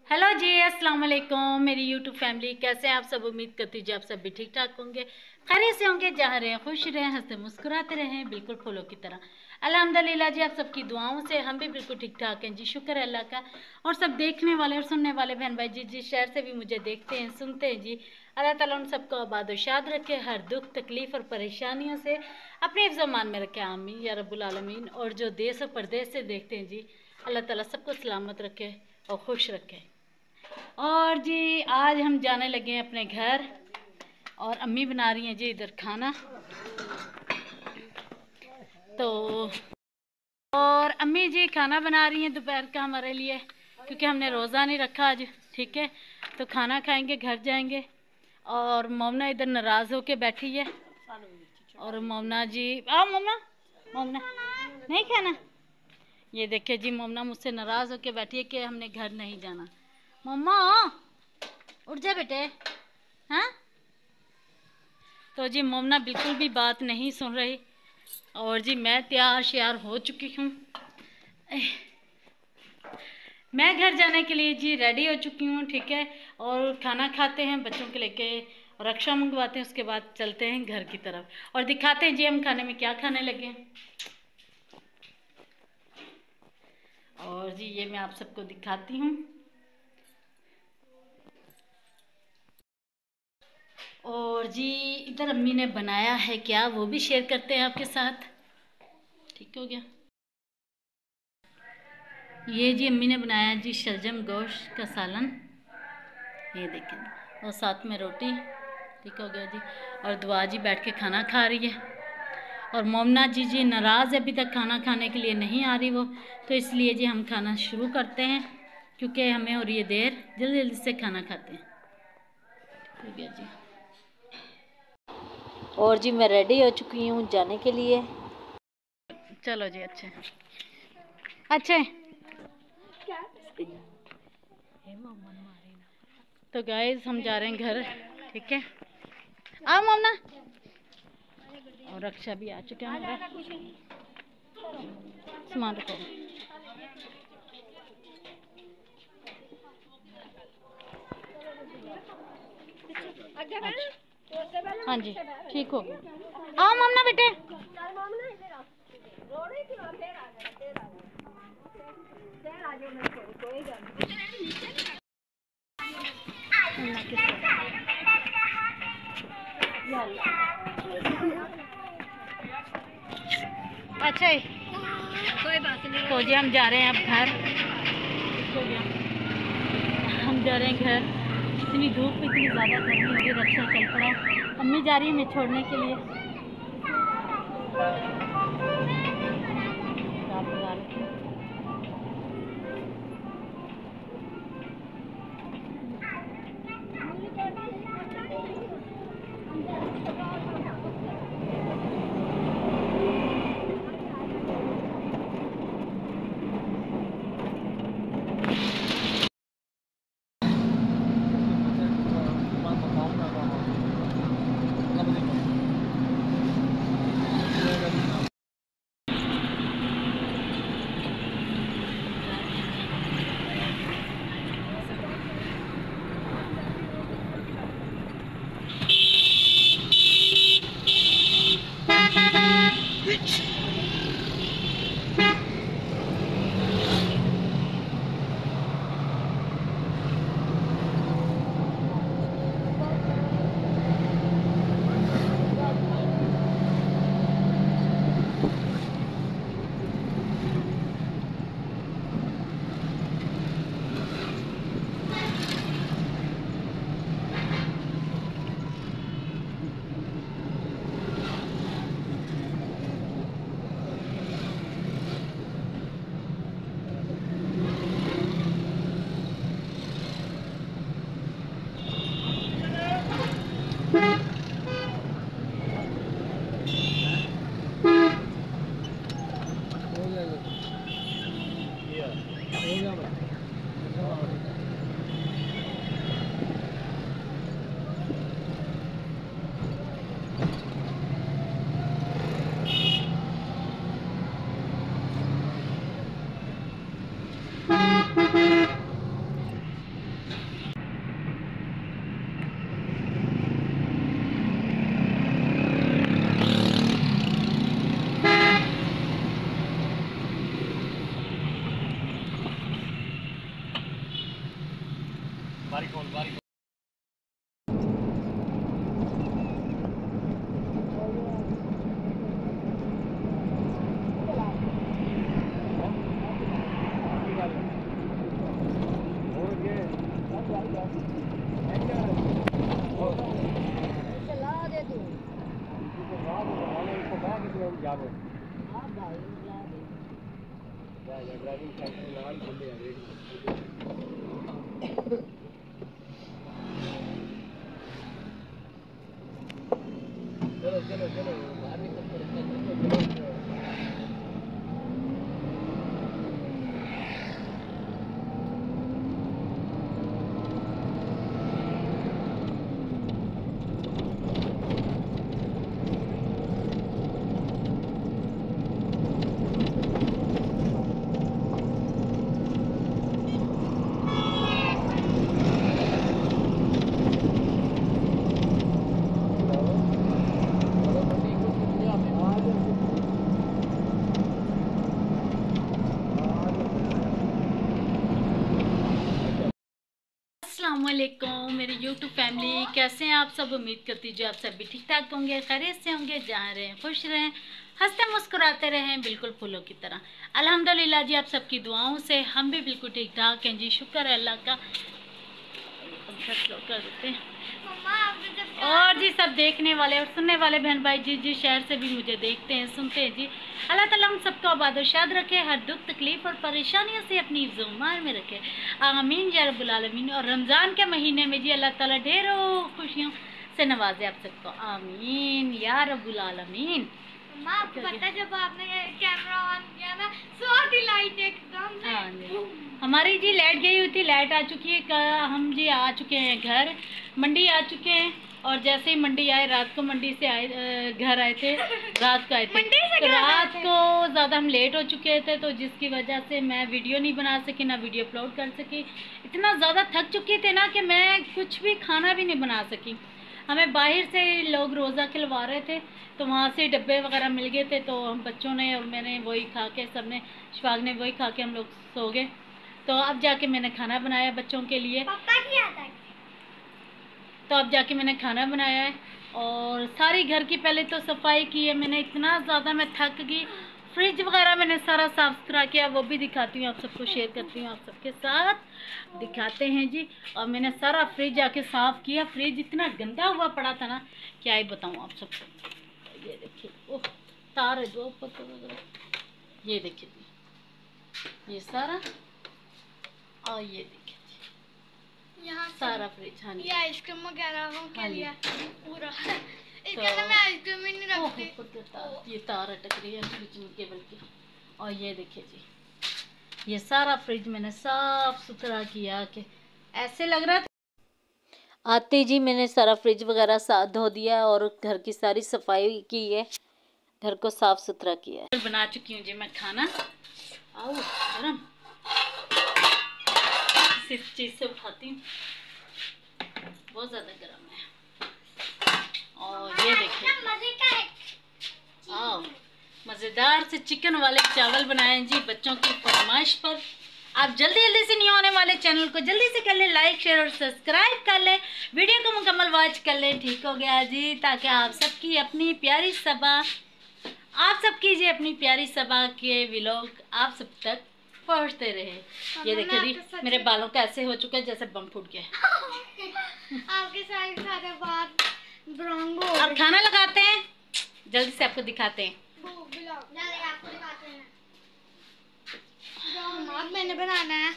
Hello जी, अस्सलाम वालेकुम मेरी यूट्यूब फैमिली। कैसे हैं आप सब? उम्मीद करती हूँ आप सब भी ठीक ठाक होंगे, खैरियत से होंगे, जहाँ रहें खुश रहें, हंसते मुस्कुराते रहें, बिल्कुल फूलों की तरह। अल्हम्दुलिल्लाह जी, आप सबकी दुआओं से हम भी बिल्कुल ठीक ठाक हैं जी, शुक्र है अल्लाह का। और सब देखने वाले और सुनने वाले बहन भाई जिस शहर से भी मुझे देखते हैं सुनते हैं जी, अल्लाह ताला उन सबको आबाद और शाद रखे, हर दुख तकलीफ़ और परेशानियों से अपने हिफ्ज़-ओ-मान में रखे, आमीन या रब्बुल आलमीन। और जो देश और परदेश से देखते हैं जी, अल्लाह ताला सबको सलामत रखे और खुश रखे। और जी आज हम जाने लगे हैं अपने घर, और अम्मी बना रही हैं जी इधर खाना। तो और अम्मी जी खाना बना रही हैं दोपहर का हमारे लिए, क्योंकि हमने रोज़ा नहीं रखा आज, ठीक है। तो खाना खाएंगे, घर जाएंगे। और मोमना इधर नाराज़ होके बैठी है। और मोमना जी, आओ मोमना, मोमना नहीं खाना। ये देखिए जी, मोमना मुझसे नाराज़ होके बैठी है कि हमने घर नहीं जाना। मम्मा उठ जा बेटे, हाँ। तो जी मोमना बिल्कुल भी बात नहीं सुन रही। और जी मैं तैयार श्यार हो चुकी हूँ, मैं घर जाने के लिए जी रेडी हो चुकी हूँ, ठीक है। और खाना खाते हैं, बच्चों के लेके रक्षा मंगवाते हैं, उसके बाद चलते हैं घर की तरफ और दिखाते हैं जी हम खाने में क्या खाने लगे हैं। और जी ये मैं आप सबको दिखाती हूँ। और जी इधर अम्मी ने बनाया है क्या, वो भी शेयर करते हैं आपके साथ, ठीक हो गया। ये जी अम्मी ने बनाया जी शलजम गोश्त का सालन, ये देखें, और साथ में रोटी, ठीक हो गया जी। और दुआ जी बैठ के खाना खा रही है। और मोमना जी नाराज़ है, अभी तक खाना खाने के लिए नहीं आ रही वो, तो इसलिए जी हम खाना शुरू करते हैं, क्योंकि हमें और ये देर, जल्दी जल्दी से खाना खाते हैं, ठीक हो गया जी। और जी मैं रेडी हो चुकी हूँ जाने के लिए। चलो जी, अच्छे अच्छे। तो गाइस हम जा रहे हैं घर, ठीक है। आओ मोमना। और रक्षा भी आ चुके हैं हमारा, सामान रखो। अच्छा। हाँ जी ठीक हो गया। आओ मोमना बेटे। अच्छा कोई बात नहीं। तो जी हम जा रहे हैं अब घर, ठीक हो गया। हम जा रहे हैं घर, इतनी धूप, इतनी ज़्यादा गर्मी हो रही, रक्षा चल पड़ा। अम्मी जा रही है मैं छोड़ने के लिए। आप लगा रहे चलो चलो चलो बाहर निकल कर अस्सलामुअलैकुम मेरी यूट्यूब फैमिली, कैसे हैं आप सब। उम्मीद करती हूँ आप सब भी ठीक ठाक होंगे, खैरियत से होंगे, जहाँ रहें खुश रहें, हंसते मुस्कुराते रहें, बिल्कुल फूलों की तरह। अल्हम्दुलिल्लाह जी, आप सबकी दुआओं से हम भी बिल्कुल ठीक ठाक हैं जी। शुक्र है अल्लाह का। कर देते हैं। और जी सब देखने वाले और सुनने वाले बहन भाई जिस शहर से भी मुझे देखते हैं सुनते हैं जी, अल्लाह ताला हम सबको आबाद-ओ-शाद रखे, हर दुख तकलीफ और परेशानियों से अपनी हिफ्ज़-ओ-ईमान में रखे, आमीन या रब्बुल आलमीन। और रमज़ान के महीने में जी अल्लाह ताला ढेरों खुशियों से नवाजे आप सबको, आमीन या रब्बुल आलमीन। आपको पता है जब आपने कैमरा ऑन किया ना, सॉफ्ट लाइट एकदम से। हाँ जी, हमारी जी लाइट गई हुई थी, लाइट आ चुकी है। हम जी आ चुके हैं घर, मंडी आ चुके हैं। और जैसे ही मंडी आए, रात को मंडी से आए, घर आए थे, रात को आए थे, तो रात को ज़्यादा हम लेट हो चुके थे, तो जिसकी वजह से मैं वीडियो नहीं बना सकी, ना वीडियो अपलोड कर सकी। इतना ज़्यादा थक चुकी थी ना कि मैं कुछ भी खाना भी नहीं बना सकी। हमें बाहर से लोग रोज़ा खिलवा रहे थे, तो वहाँ से डब्बे वगैरह मिल गए थे, तो हम बच्चों ने और मैंने वही खा के, सब ने, शफाक ने वही खा के हम लोग सो गए। तो अब जाके मैंने खाना बनाया बच्चों के लिए। पापा की याद आई। तो अब जाके मैंने खाना बनाया है और सारी घर की पहले तो सफाई की है मैंने। इतना ज़्यादा मैं थक गई। फ्रिज वगैरह मैंने सारा साफ़ सुथरा किया, वो भी दिखाती हूँ आप सबको, शेयर करती हूँ आप सबके साथ, दिखाते हैं जी। और मैंने सारा फ्रिज आके साफ़ किया। फ्रिज इतना गंदा हुआ पड़ा था ना, क्या ही बताऊँ आप सबको। ये देखिए, ओह तार है दो, ये देखिए ये सारा, और ये देखिए यहाँ सारा फ्रिज। हाँ जी, ये आइसक्रीम वगैरह हो क्या लिया पूरा। तो मैं आइसक्रीम ही नहीं रखती। ये तार अटक रही है बीच में केबल की। और ये देखिए जी, ये सारा फ्रिज मैंने साफ सुथरा किया कि ऐसे लग रहा था। आते जी मैंने सारा फ्रिज वगैरह धो दिया और घर की सारी सफाई की है, घर को साफ सुथरा किया है। बना चुकी हूँ जी मैं खाना। आओ गरम, सिर्फ चीज़ से उठाती हूँ, बहुत ज़्यादा गर्म है। और ये देखिए, आओ मज़ेदार से चिकन वाले चावल बनाए जी बच्चों की फरमाइश पर। आप जल्दी जल्दी से नहीं होने वाले चैनल को जल्दी से कर लें लाइक, शेयर और सब्सक्राइब कर लें, वीडियो को मुकम्मल वॉच कर लें। ठीक हो गया जी, ताकि आप सबकी अपनी प्यारी सबा, आप सबकी जी अपनी प्यारी सबा के व्लॉग आप सब तक पहुँचते रहे। ये देखिए जी, मेरे बालों का ऐसे हो चुका है जैसे बम फूट गया। आपके सारे बाल ब्राउन हो और खाना लगाते हैं, जल्दी से आपको दिखाते हैं। मैंने बनाना है।